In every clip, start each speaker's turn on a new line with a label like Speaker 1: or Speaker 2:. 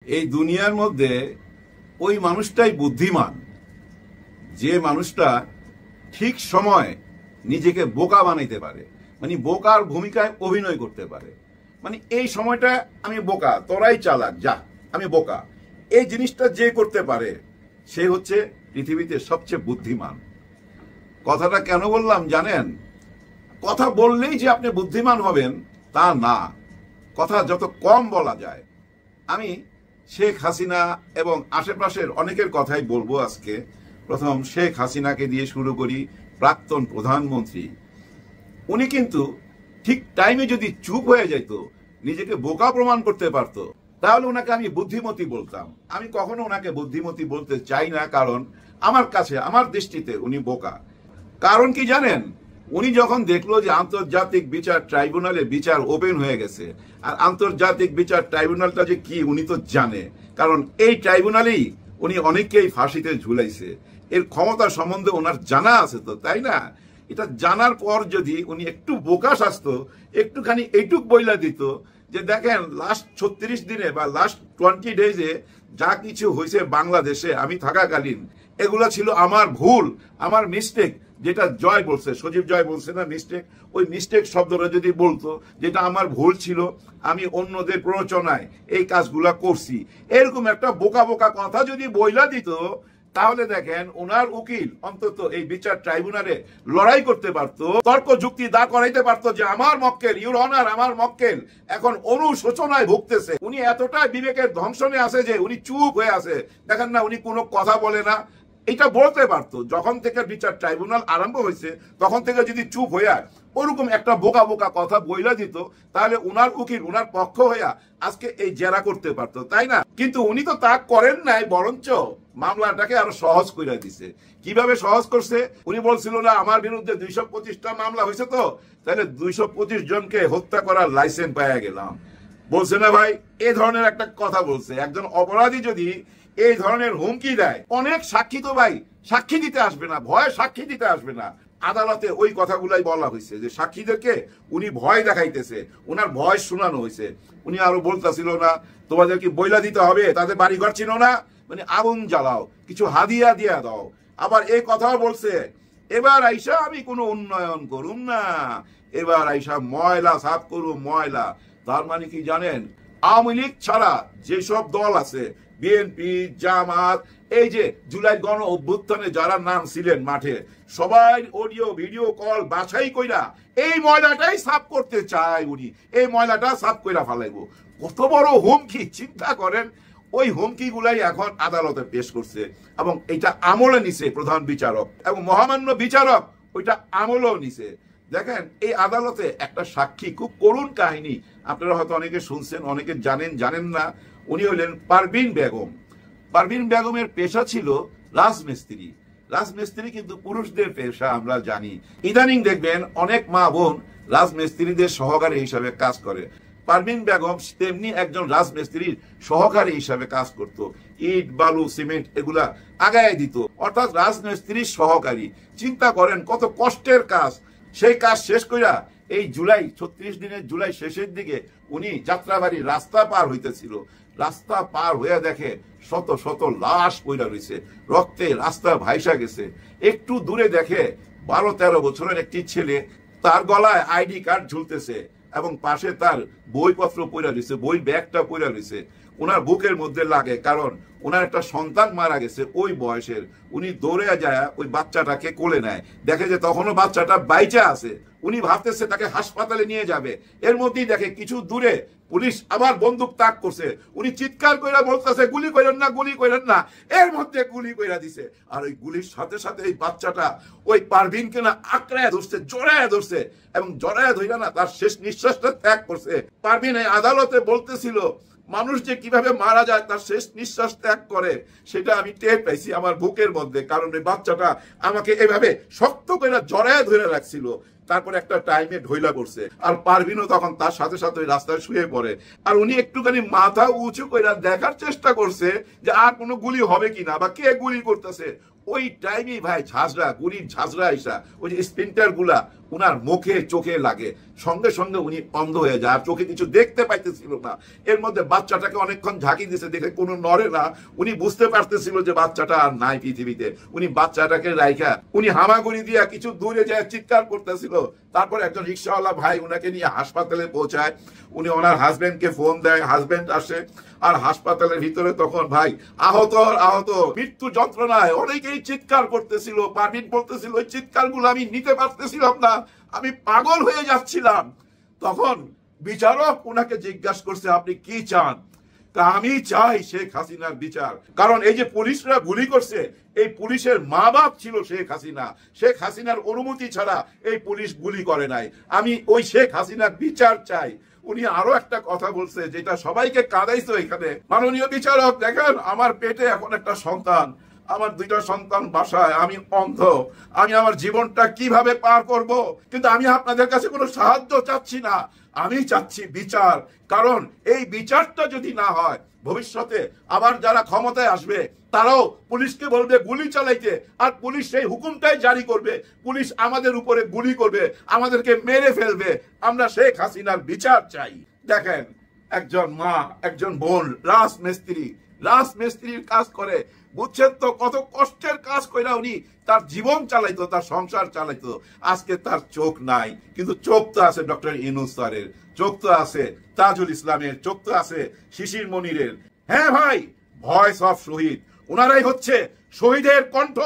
Speaker 1: এই দুনিয়ার মধ্যে ওই মানুষটাই বুদ্ধিমান যে মানুষটা ঠিক সময় নিজেকে বোকা বানাইতে পারে, মানে বোকার ভূমিকায় অভিনয় করতে পারে। মানে এই সময়টা আমি বোকা, তোরাই চালাক, যা আমি বোকা, এই জিনিসটা যে করতে পারে সে হচ্ছে পৃথিবীতে সবচেয়ে বুদ্ধিমান। কথাটা কেন বললাম জানেন? কথা বললেই যে আপনি বুদ্ধিমান হবেন তা না, কথা যত কম বলা যায়। আমি শেখ হাসিনা এবং আশেপাশের অনেকের কথাই বলবো আজকে। প্রথম শেখ হাসিনাকে দিয়ে শুরু করি, প্রাক্তন প্রধানমন্ত্রী। উনি কিন্তু ঠিক টাইমে যদি চুপ হয়ে যেত, নিজেকে বোকা প্রমাণ করতে পারত, তাহলে ওনাকে আমি বুদ্ধিমতী বলতাম। আমি কখনো ওনাকে বুদ্ধিমতী বলতে চাই না, কারণ আমার কাছে, আমার দৃষ্টিতে উনি বোকা। কারণ কি জানেন? উনি যখন দেখলো যে আন্তর্জাতিক বিচার ট্রাইব্যুনালে বিচার ওপেন হয়ে গেছে, আর আন্তর্জাতিক বিচার ট্রাইব্যুনালটা যে কি উনি তো জানে, কারণ এই ট্রাইব্যুনালেই উনি অনেককেই ফাঁসিতে ঝুলাইছে। এর ক্ষমতা সম্বন্ধে ওনার জানা আছে তো, তাই না? এটা জানার পর যদি উনি একটু বোকা সাজতো, একটুখানি এইটুক বইলা দিত যে দেখেন লাস্ট 36 দিনে বা লাস্ট 20 ডেজে যা কিছু হয়েছে বাংলাদেশে আমি থাকাকালীন, এগুলা ছিল আমার ভুল, আমার মিস্টেক। যেটা জয় বলছে, সজীব জয় বলছে না মিস্টেক, ওই মিস্টেক শব্দটা যদি বলতো, যেটা আমার ভুল ছিল, আমি অন্যদের প্ররোচনায় এই কাজগুলা করছি, এরকম একটা বোকা বোকা কথা যদি বইলা দিত, তাহলে দেখেন ওনার উকিল অন্তত এই বিচার ট্রাইব্যুনালে লড়াই করতে পারতো, তর্ক যুক্তি দাঁড় করাইতে পারতো যে আমার মক্কেল, ইউর অনার, আমার মক্কেল এখন অনুশোচনায় ভুগতেছে। উনি এতটাই বিবেকের ধ্বংসনে আছে যে উনি চুপ হয়ে আছে, দেখেন না, উনি কোনো কথা বলে না। এটা বলতে পারতো যখন থেকে বিচার ট্রাইব্যুনাল আরম্ভ হয়েছে, তখন থেকে যদি চুপ হইয়া ওরকম একটা বোকা বোকা কথা বইলা দিত, তাহলে উনার উকিল উনার পক্ষ হইয়া আজকে এই জেরা করতে পারতো, তাই না? কিন্তু উনি তো তা করেন নাই, বরঞ্চ মামলাটাকে আরো সহজ করে দিছে। কিভাবে সহজ করছে? উনি বলছিল না আমার বিরুদ্ধে 225টা মামলা হয়েছে, তো তাহলে 225 জনকে হত্যা করার লাইসেন্স পাইয়া গেলাম। বলছে না ভাই, এই ধরনের একটা কথা বলছে। একজন অপরাধী যদি এই ধরনের হুমকি দেয়, অনেক সাক্ষী তো ভাই সাক্ষী দিতে আসবে না, ভয় সাক্ষী দিতে আসবে না। আদালতে ওই কথাগুলাই বলা হয়েছে যে সাক্ষীদেরকে উনি ভয় দেখাইতেছে, উনার ভয় শোনানো হয়েছে। উনি আরো বলতেছিল না তোমাদের কি বইলা দিতে হবে, তাদের বাড়িঘর ছিল না, মানে আগুন জ্বালাও, কিছু হাদিয়া দিয়া দাও। আবার এই কথাও বলছে এবার আইসা আমি কোনো উন্নয়ন করুম না, এবার আইসা ময়লা সাফ করুম, ময়লা। তার মানে কি জানেন? আওয়ামী লীগ ছাড়া যেসব দল আছে, বিএনপি, জামাত, এই যে জুলাই গণ অভ্যুত্থানে যারা নাম ছিলেন মাঠে, সবাই অডিও ভিডিও কল বাছাই কইরা এই ময়লাটাই সাফ করতে চায় উনি, এই ময়লাটা সাফ কইরা ফালাইবো। কত বড় হুমকি চিন্তা করেন। ওই হুমকি গুলাই এখন আদালতে পেশ করছে, এবং এটা আমলে নিছে প্রধান বিচারক এবং মহামান্য বিচারক, ওইটা আমলেও নিছে। দেখেন এই আদালতে একটা সাক্ষী, খুব করুণ কাহিনী, আপনারা হয়তো অনেকে শুনছেন, অনেকে জানেন, জানেন না। উনি হলেন পারভিন বেগম। পারভিন বেগমের পেশা ছিল রাজমিস্ত্রি। রাজমিস্ত্রি কিন্তু পুরুষদের পেশা, আমরা জানি। ইদানিং দেখবেন অনেক মা বোন রাজমিস্ত্রিদের সহকারী হিসাবে কাজ করে। পারভিন বেগম তেমনি একজন রাজমিস্ত্রির সহকারী হিসাবে কাজ করত। ইট, বালু, সিমেন্ট এগুলা আগায় দিত, অর্থাৎ রাজমিস্ত্রির সহকারী। চিন্তা করেন কত কষ্টের কাজ। সেই কাজ শেষ কইরা এই জুলাই 36 দিনের জুলাই শেষের দিকে উনি যাত্রাবাড়ির রাস্তা পার হইতেছিল। রাস্তা পার হইয়া দেখে শত শত লাশ পইরা রয়েছে, রক্তে রাস্তা ভাইসা গেছে। একটু দূরে দেখে 12-13 বছরের একটি ছেলে, তার গলায় আইডি কার্ড ঝুলতেছে এবং পাশে তার বইপত্র পইরা রয়েছে, বই ব্যাগটা পইরা রয়েছে। ওনার বুকের মধ্যে লাগে, কারণ ওনার একটা সন্তান মারা গেছে ওই বয়সের। উনি দৌড়ে যায় ওই বাচ্চাটাকে কোলে নেয়, দেখে যে তখনও বাচ্চাটা বাইচা আছে। উনি ভাবতেছে তাকে হাসপাতালে নিয়ে যাবে, এর মধ্যেই দেখে কিছু দূরে পুলিশ আবার বন্দুক তাক করছে। উনি চিৎকার কইরা বলতেছে গুলি কইরেন না, গুলি কইরেন না। এর মধ্যে গুলি কইরা দিছে, আর ওই গুলির সাথে সাথে এই বাচ্চাটা ওই পারভিনকে না আঁকড়ায় ধরছে, জড়ায় ধরছে, এবং জড়ায় ধইরা না তার শেষ নিঃশ্বাসটা ত্যাগ করছে। পারভিন এই আদালতে বলতেছিল মানুষ যে কিভাবে মারা যায়, তার শেষ নিঃশ্বাস ত্যাগ করে, সেটা আমি টের পাইছি আমার বুকের মধ্যে, কারণ এই বাচ্চাটা আমাকে এভাবে শক্ত করে জড়ায় ধরে রাখছিল। তারপরে একটা টাইমে ঢইলা পড়ছে, আর পারভিনও তখন তার সাথে সাথে ওই রাস্তায় শুয়ে পড়ে। আর উনি একটুখানি মাথা উঁচু করে দেখার চেষ্টা করছে যে আর কোনো গুলি হবে কিনা বা কে গুলি করতেছে। ওই টাইমে ভাই ঝাঁঝরা, গুলির ঝাঁঝরা এসা ওই যে স্পিন্টার গুলা উনার মুখে চোখে লাগে, সঙ্গে সঙ্গে উনি অন্ধ হয়ে যায়, আর চোখে কিছু দেখতে পাইতেছিল না। এর মধ্যে বাচ্চাটাকে অনেকক্ষণ ঝাঁকি দিছে, দেখে কোনো নড়ে না। উনি বুঝতে পারতেছিল যে বাচ্চাটা আর নাই পৃথিবীতে। উনি বাচ্চাটাকে রাইখা উনি হামাগুড়ি দিয়া কিছু দূরে যায় চিৎকার করতেছিল। তারপর একজন রিক্সাওয়ালা ভাই উনাকে নিয়ে হাসপাতালে পৌঁছায়। উনি ওনার হাজবেন্ডকে ফোন দেয়, হাজবেন্ড আসে, আর হাসপাতালের ভিতরে তখন ভাই আহত আহত মৃত্যু যন্ত্রণায় অনেকেই চিৎকার করতেছিল। পারভিন বলতেছিল ওই চিৎকারগুলো আমি নিতে পারতেছিলাম না, আমি পাগল হয়ে যাচ্ছিলাম। তখন বিচারক উনাকে জিজ্ঞাসা করছে আপনি কি চান? তা আমি চাই শেখ হাসিনার বিচার। কারণ এই যে পুলিশরা গুলি করছে, এই পুলিশের মা বাপ ছিল শেখ হাসিনা। শেখ হাসিনার অনুমতি ছাড়া এই পুলিশ গুলি করে নাই। আমি ওই শেখ হাসিনার বিচার চাই। উনি আরো একটা কথা বলছে যেটা সবাইকে কাঁদাইছে এখানে, মাননীয় বিচারক দেখেন আমার পেটে এখন একটা সন্তান, আমার দুইটা সন্তান বাসায়, আমি অন্ধ, আমি আমার জীবনটা কিভাবে পার করব? কিন্তু আমি আপনাদের কাছে কোনো সাহায্য চাচ্ছি না, আমি চাচ্ছি বিচার। কারণ এই বিচারটা যদি না হয় ভবিষ্যতে আবার যারা ক্ষমতায় আসবে তারাও পুলিশকে বলবে গুলি চালাইতে, আর পুলিশ সেই হুকুমটাই জারি করবে, পুলিশ আমাদের উপরে গুলি করবে, আমাদেরকে মেরে ফেলবে। আমরা শেখ হাসিনার বিচার চাই। দেখেন একজন মা, একজন বোন রাজমিস্ত্রির কাজ করে, বুঝছেন তো কত কষ্টের কাজ কইরা উনি তার জীবন চালাইতো, তার সংসার চালাইতো। আজকে তার চোখ নাই, কিন্তু চোখ তো আছে ডক্টর ইউনূস স্যারের, চোখ তো আছে তাজুল ইসলামের, চোখ তো আছে শিশির মনিরের। হ্যাঁ ভাই, ভয়েস অফ শহীদ ওনারাই হচ্ছে শহীদের কণ্ঠ,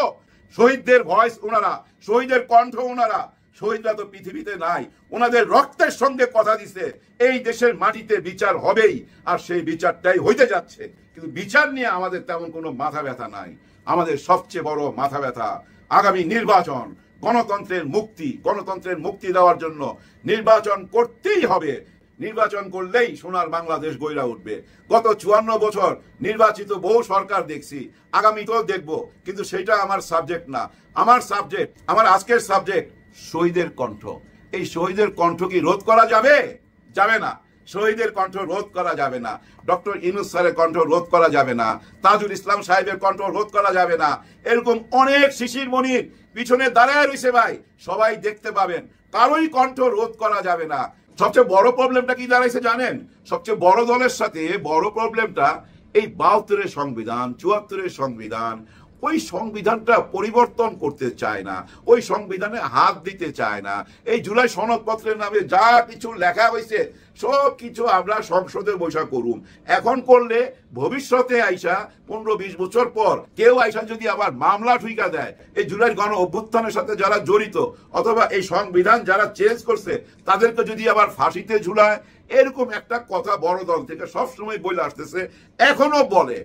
Speaker 1: শহীদদের ভয়েস ওনারা, শহীদের কণ্ঠ ওনারা। শহীদরা তো পৃথিবীতে নাই, ওনাদের রক্তের সঙ্গে কথা দিছে এই দেশের মাটিতে বিচার হবেই, আর সেই বিচারটাই হইতে যাচ্ছে। কিন্তু বিচার নিয়ে আমাদের তেমন কোনো মাথা ব্যথা নাই। আমাদের সবচেয়ে বড় মাথা ব্যথা আগামী নির্বাচন, গণতন্ত্রের মুক্তি দেওয়ার জন্য নির্বাচন করতেই হবে। নির্বাচন করলেই সোনার বাংলাদেশ গইরা উঠবে। গত 54 বছর নির্বাচিত বহু সরকার দেখছি, আগামীতেও দেখব, কিন্তু সেটা আমার সাবজেক্ট না। আমার আজকের সাবজেক্ট শহীদের কণ্ঠ। এই শহীদের কণ্ঠ কি রোধ করা যাবে? যাবে না। শহীদের কণ্ঠ রোধ করা যাবে না, ডক্টর ইউনূস স্যারের কণ্ঠ রোধ করা যাবে না, তাজুল ইসলাম সাহেবের কণ্ঠ রোধ করা যাবে না। এরকম অনেক শিশির মনির পিছনে দাঁড়ায় রয়েছে ভাই, সবাই দেখতে পাবেন, কারোই কণ্ঠ রোধ করা যাবে না। সবচেয়ে বড় প্রবলেমটা কি দাঁড়াইছে জানেন? সবচেয়ে বড় দলের সাথে বড় প্রবলেমটা এই 72-এর সংবিধান, 74-এর সংবিধান, ওই সংবিধানটা পরিবর্তন করতে চায় না, ওই সংবিধানে হাত দিতে চায় না। এই জুলাই সনদপত্রের নামে যা কিছু লেখা হয়েছে সব কিছু আমরা সংসদে বৈঠক করুম। এখন করলে ভবিষ্যতে আইসা 15-20 বছর পর কেউ আইসা যদি আবার মামলা ঠুইকা দেয়, এই জুলাই গণ অভ্যুত্থানের সাথে যারা জড়িত অথবা এই সংবিধান যারা চেঞ্জ করছে তাদেরকে যদি আবার ফাঁসিতে ঝুলায়, এরকম একটা কথা বড় দল থেকে সবসময় বলে আসতেছে, এখনো বলে।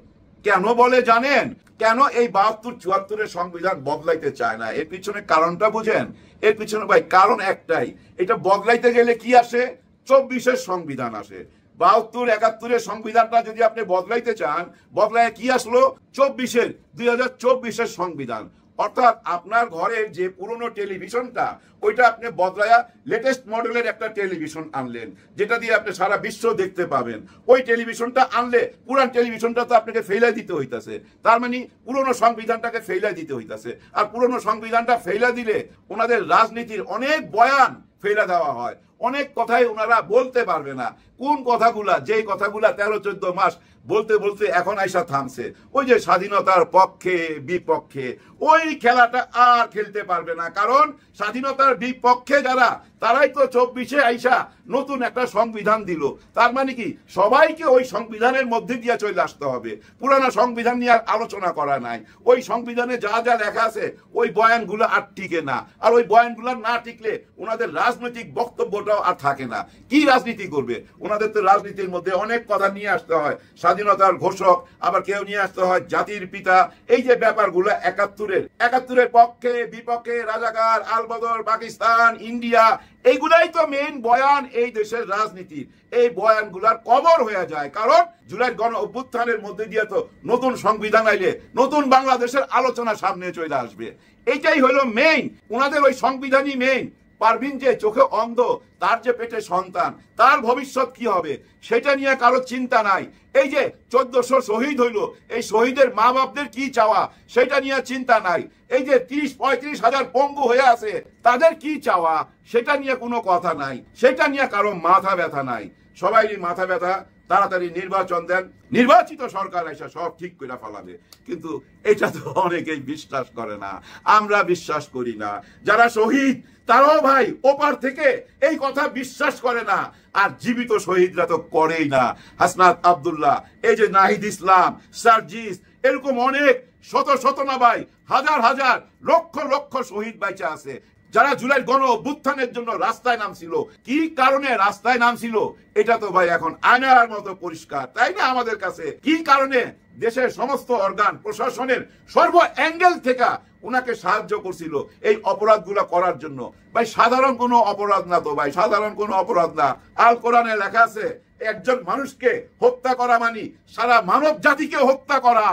Speaker 1: কেন বলে জানেন? কেন এই 72-74-এর সংবিধান বদলাইতে চায় না? এর পিছনে কারণটা বুঝেন? এর পিছনে ভাই কারণ একটাই, এটা বদলাইতে গেলে কি আসে? 24-এর সংবিধান আসে। 72-71-এর সংবিধানটা যদি আপনি বদলাইতে চান, বদলায় কি আসলো? 2024-এর সংবিধান। অর্থাৎ আপনার ঘরের যে পুরনো টেলিভিশনটা, ওইটা আপনি বদলায়া লেটেস্ট মডেলের একটা টেলিভিশন আনলেন, যেটা দিয়ে আপনি সারা বিশ্ব দেখতে পাবেন। ওই টেলিভিশনটা আনলে পুরান টেলিভিশনটা তো আপনাকে ফেলাই দিতে হইতাছে, তার মানে পুরনো সংবিধানটাকে ফেলাই দিতে হইতাছে। আর পুরনো সংবিধানটা ফেলা দিলে ওনাদের রাজনীতির অনেক বয়ান ফেলা দেওয়া হয়, অনেক কথাই ওনারা বলতে পারবে না। কোন কথাগুলা, যেই কথাগুলা 13-14 মাস বলতে বলতে এখন আইসা থামছে, ওই যে স্বাধীনতার পক্ষে বিপক্ষে, ওই খেলাটা আর খেলতে পারবে না। কারণ স্বাধীনতার বিপক্ষে যারা, তারাই তো 24-এ আইসা নতুন একটা সংবিধান দিল। তার মানে কি সবাইকে ওই সংবিধানের মধ্যে দিয়ে চলে আসতে হবে। পুরানো সংবিধান নিয়ে আর আলোচনা করা নাই। ওই সংবিধানে যা যা লেখা আছে ওই বয়ানগুলো আর টিকে না, আর ওই বয়ানগুলো না টিকলে ওনাদের রাজনৈতিক বক্তব্যটাও আর থাকে না। কি রাজনীতি করবে? ওনাদের তো রাজনীতির মধ্যে অনেক কথা নিয়ে আসতে হয়, স্বাধীনতার ঘোষক, আবার কেউ নিয়ে আসতে হয় জাতির পিতা। এই যে ব্যাপারগুলো 71-এর পক্ষে বিপক্ষে, রাজাকার, আলবদর, পাকিস্তান, ইন্ডিয়া, এইগুলাই তো মেইন বয়ান এই দেশের রাজনীতির। এই বয়ানগুলার কবর হয়ে যায়, কারণ জুলাই গণ অভ্যুত্থানের মধ্যে দিয়ে তো নতুন সংবিধান আইলে নতুন বাংলাদেশের আলোচনা সামনে চলে আসবে। এইটাই হলো মেইন, ওনাদের ওই সংবিধানই মেইন। পারভিন যে চোখে অন্ধ, তার যে পেটে সন্তান, তার ভবিষ্যৎ কি হবে সেটা নিয়ে কারো চিন্তা নাই। এই যে 1400 শহীদ হইল, এই শহীদের মা বাপদের কি চাওয়া সেটা নিয়ে চিন্তা নাই। এই যে 30-35 হাজার পঙ্গু হয়ে আছে, তাদের কি চাওয়া সেটা নিয়ে কোনো কথা নাই, সেটা নিয়ে কারো মাথা ব্যথা নাই। সবাইরই মাথা ব্যথা তাড়াতাড়ি নির্বাচন দেন, নির্বাচিত সরকার এসে সব ঠিক করে ফেলাবে। কিন্তু এটা তো অনেকেই বিশ্বাস করে না, আমরা বিশ্বাস করি না। যারা শহীদ তারাও ভাই ওপার থেকে এই কথা বিশ্বাস করে না, আর জীবিত শহীদরা তো করেই না। হাসনাত আব্দুল্লাহ, এই যে নাহিদ ইসলাম, সার্জিস, এরকম অনেক শত শত না ভাই, হাজার হাজার লক্ষ লক্ষ শহীদ বাইচা আছে, যারা জুলাই গণ অভ্যুত্থানের জন্য রাস্তায় নামছিল। কি কারণে রাস্তায় নামছিল এটা তো ভাই এখন আয়নার মতো পরিষ্কার, তাই না? আমাদের কাছে কি কারণে দেশের সমস্ত অর্গান, প্রশাসনের সর্ব অ্যাঙ্গেল থেকে ওনাকে সাহায্য করছিল এই অপরাধগুলো করার জন্য। ভাই সাধারণ কোনো অপরাধ না তো ভাই, সাধারণ কোনো অপরাধ না। আল কোরআনে লেখা আছে একজন মানুষকে হত্যা করা মানে সারা মানব জাতিকে হত্যা করা।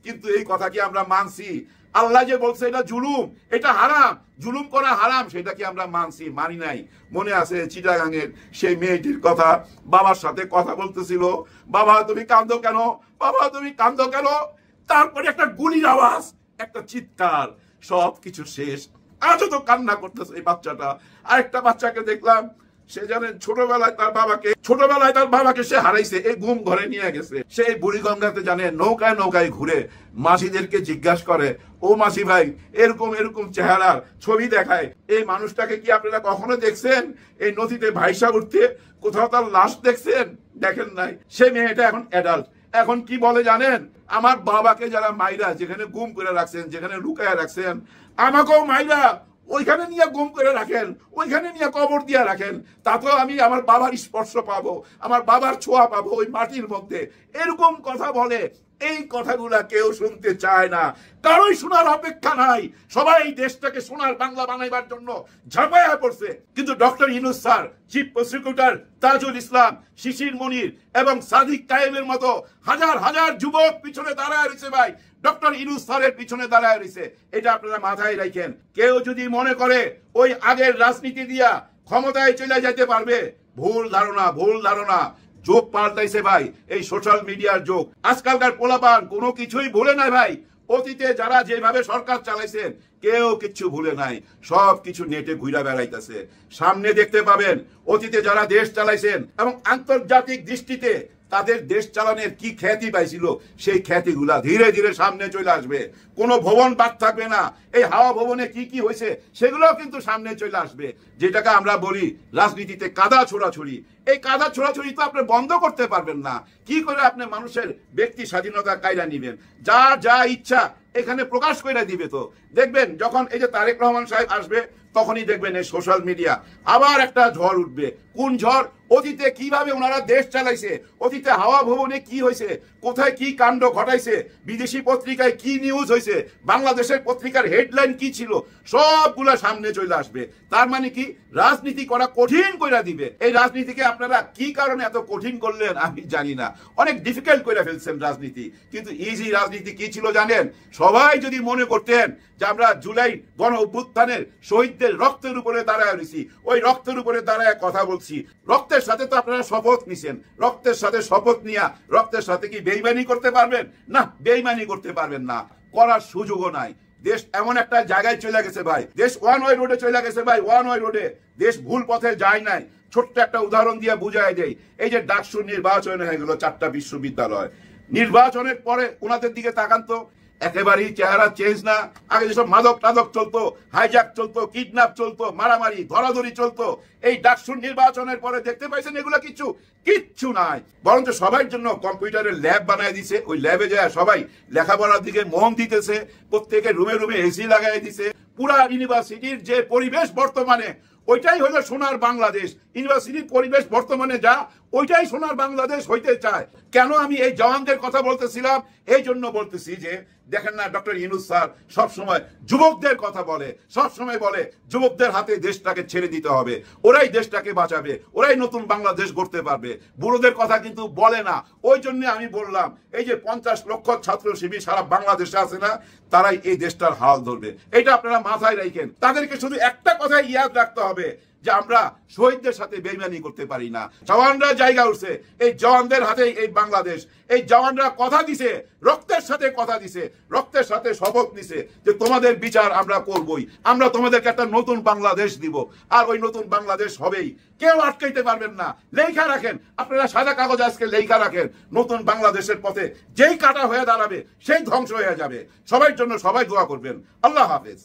Speaker 1: কিন্তু এই কথা কি আমরা মানছি? আল্লাহ যে বলছে এটা জুলুম, এটা হারাম, জুলুম করা হারাম, সেটা কি আমরা মানছি? মানি নাই। মনে আছে চিটাগাঙের সেই মেয়েটির কথা, বাবার সাথে কথা বলতেছিল, বাবা তুমি কাঁদো কেন, বাবা তুমি কাঁদো কেন? তারপরে একটা গুলির আওয়াজ, একটা চিৎকার, সবকিছু শেষ। আজও তো কান্না করতেছে এই বাচ্চাটা। আরেকটা বাচ্চাকে দেখলাম, সে জানেন ছোটবেলায় তার বাবাকে সে হারাইছে, এই গুম ঘরে নিয়ে গেছে। সেই বুড়িগঙ্গাতে জানে নৌকায় নৌকায় ঘুরে মাসিদেরকে জিজ্ঞাসা করে, ও মাসি ভাই এরকম এরকম চেহারার ছবি দেখায়, এই মানুষটাকে কি আপনারা কখনো দেখছেন এই নদীতে ভাইসা উঠতে? কোথাও তার লাশ দেখছেন? দেখেন নাই। সে মেয়েটা এখন অ্যাডাল্ট, এখন কি বলে জানেন? আমার বাবাকে যারা মাইরা যেখানে গুম করে রাখছেন, যেখানে লুকায় রাখছেন, আমাকেও মাইরা ওইখানে নিয়ে গুম করে রাখেন, ওইখানে নিয়ে কবর দিয়ে রাখেন, তাতেও আমি আমার বাবার স্পর্শ পাবো, আমার বাবার ছোঁয়া পাবো ওই মাটির মধ্যে। এরকম কথা বলে। এই কথাগুলা কেউ শুনতে চায় না, কারোই শোনার অপেক্ষা নাই। সবাই এই দেশটাকে সোনার বাংলা বানাইবার জন্য ঝাঁপাইয়া পড়ছে। কিন্তু doctor Yunus sir, chief prosecutor Tajul Islam, Shishir Monir এবং সাদিক কায়েমের মতো হাজার হাজার যুবক পিছনে দাঁড়ায় রয়েছে ভাই, ডক্টর ইউনূস স্যারের পিছনে দাঁড়ায় রয়েছে। এটা আপনারা মাথায় রাখেন। কেউ যদি মনে করে ওই আগের রাজনীতি দিয়া ক্ষমতায় চলে যেতে পারবে, ভুল ধারণা, ভুল ধারণা। যোগ পাল্টাইছে ভাই, এই সোশ্যাল মিডিয়ার যোগ। আজকালকার পোলাপান কোনো কিছুই ভুলে নাই ভাই। অতীতে যারা যেভাবে সরকার চালাইছেন কেউ কিচ্ছু ভুলে নাই, সব কিছু নেটে ঘুরা বেড়াইতেছে। সামনে দেখতে পাবেন অতীতে যারা দেশ চালাইছেন এবং আন্তর্জাতিক দৃষ্টিতে তাদের দেশ চালানোর কি খ্যাতি পাইছিল, সেই খ্যাতিগুলা ধীরে ধীরে সামনে চলে আসবে। কোনো ভবন বাদ থাকবে না। এই হাওয়া ভবনে কি কি হয়েছে সেগুলোও কিন্তু সামনে চলে আসবে। যেটাকে আমরা বলি রাজনীতিতে কাদা ছোড়াছুড়ি, এই কাদা ছোড়াছুড়ি তো আপনি বন্ধ করতে পারবেন না। কি করে আপনি মানুষের ব্যক্তি স্বাধীনতা কায়রা নিবেন? যা যা ইচ্ছা এখানে প্রকাশ করে দিবে। তো দেখবেন যখন এই যে তারেক রহমান সাহেব আসবে, তখনই দেখবেন এই সোশ্যাল মিডিয়া আবার একটা ঝড় উঠবে। কোন ঝড়? অতীতে কিভাবে ওনারা দেশ চালাইছে, অতীতে হাওয়া ভবনে কি হয়েছে, কোথায় কি কাণ্ড ঘটাইছে, বিদেশি পত্রিকায় কি নিউজ হয়েছে, বাংলাদেশের পত্রিকার হেডলাইন কি ছিল, সবগুলা সামনে চলে আসবে। তার মানে কি? রাজনীতি করা কঠিন করে দিবে। এই রাজনীতিকে আপনারা কি কারণে এত কঠিন করলেন আমি জানি না। অনেক ডিফিকাল্ট করে ফেলছেন রাজনীতি। কিন্তু ইজি রাজনীতি কি ছিল জানেন? সবাই যদি মনে করতেন যে আমরা জুলাই গণ অভ্যুত্থানের শহীদদের রক্তের উপরে দাঁড়ায় রয়েছি, ওই রক্তের উপরে দাঁড়ায় কথা বলছি। রক্তের সাথে তো আপনারা শপথ নিছেন, রক্তের সাথে শপথ নিয়া রক্তের সাথে কি বেইমানি করতে পারবেন? না, বেইমানি করতে পারবেন না, করার সুযোগও নাই। দেশ এমন একটা জায়গায় চলে গেছে ভাই, দেশ ওয়ান ওয়ে রোডে চলে গেছে ভাই, ওয়ান ওয়ে রোডে। দেশ ভুল পথে যায় নাই। ছোট্ট একটা উদাহরণ দিয়ে বুঝাই দেই। এই যে ডাকসুর নির্বাচন হয়ে গেল 4টা বিশ্ববিদ্যালয়, নির্বাচনের পরে ওনাদের দিকে তাকান তো, একেবারেই চেহারা চেঞ্জ না। আগে যেসব মাদক টাদক চলতো, হাইজ্যাক চলতো, কিডন্যাপ চলতো, মারামারি ধরাধরি চলতো, এই ডাকসুর নির্বাচনের পরে দেখতে পাইছেন এগুলো কিচ্ছু নাই। বরঞ্চ সবার জন্য কম্পিউটারের ল্যাব বানায় দিছে। ওই ল্যাবে যায় সবাই লেখাপড়ার দিকে মন দিতেছে, প্রত্যেকের রুমে রুমে এসি লাগাই দিছে। পুরা ইউনিভার্সিটির যে পরিবেশ বর্তমানে, ওইটাই হলো সোনার বাংলাদেশ। ইউনিভার্সিটির পরিবেশ বর্তমানে যা, ওইটাই সোনার বাংলাদেশ হইতে চায়। কেন আমি এই জওয়ানদের কথা বলতেছিলাম? এই জন্য বলতেছি যে দেখেন না, ডক্টর ইউনূস স্যার সবসময় যুবকদের কথা বলে, সবসময় বলে যুবকদের হাতে দেশটাকে ছেড়ে দিতে হবে, ওরাই দেশটাকে বাঁচাবে, ওরাই নতুন বাংলাদেশ গড়তে পারবে। বুড়োদের কথা কিন্তু বলে না। ওই জন্য আমি বললাম এই যে 50 লক্ষ ছাত্র শিবির সারা বাংলাদেশে আছে না, তারাই এই দেশটার হাল ধরবে। এটা আপনারা মাথায় রাখেন। তাদেরকে শুধু একটা কথাই ইয়াদ রাখতে হবে যে আমরা শহীদদের সাথে বেইমানি করতে পারি না। জওয়ানরা জায়গা উঠছে, এই জওয়ানদের হাতে এই বাংলাদেশ। এই জওয়ানরা কথা দিছে, রক্তের সাথে কথা দিছে, রক্তের সাথে শপথ নিছে যে তোমাদের বিচার আমরা করবই, আমরা তোমাদেরকে একটা নতুন বাংলাদেশ দিব, আর ওই নতুন বাংলাদেশ হবেই, কেউ আটকাইতে পারবেন না। লেখা রাখেন, আপনারা সাদা কাগজ আজকে লেখা রাখেন, নতুন বাংলাদেশের পথে যেই কাটা হয়ে দাঁড়াবে সেই ধ্বংস হয়ে যাবে। সবার জন্য সবাই দোয়া করবেন। আল্লাহ হাফেজ।